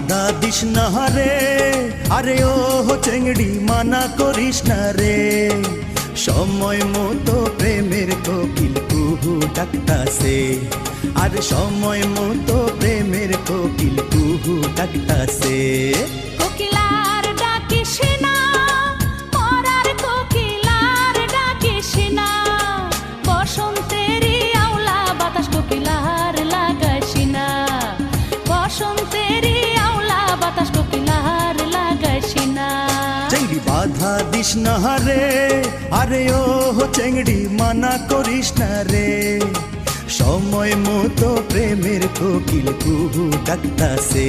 বাধা দিস না রে, আরে ও চেংড়ি মানা করিস না রে। সময় মতো প্রেমের কোকিল কুহু ডাকতাছে, আর সময় মতো প্রেমের কোকিল কুহু ডাকতাছে। কোকিলার ডাকিস না, মরার কোকিলার ডাকিস না, বসন্তেরই আওলা বাতাস কোকিলার লাগাইস না, বসন্তেরই আওলা বাতাস কোকিলার লাগাইস না। চেংড়ি বাধা দিস না রে, আরে ও চেংড়ি মানা করিস না রে। সময় মতো প্রেমের কোকিল কুহু ডাকতাছে,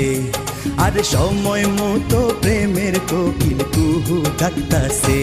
আর সময় মতো প্রেমের কোকিল কুহু ডাকতাছে।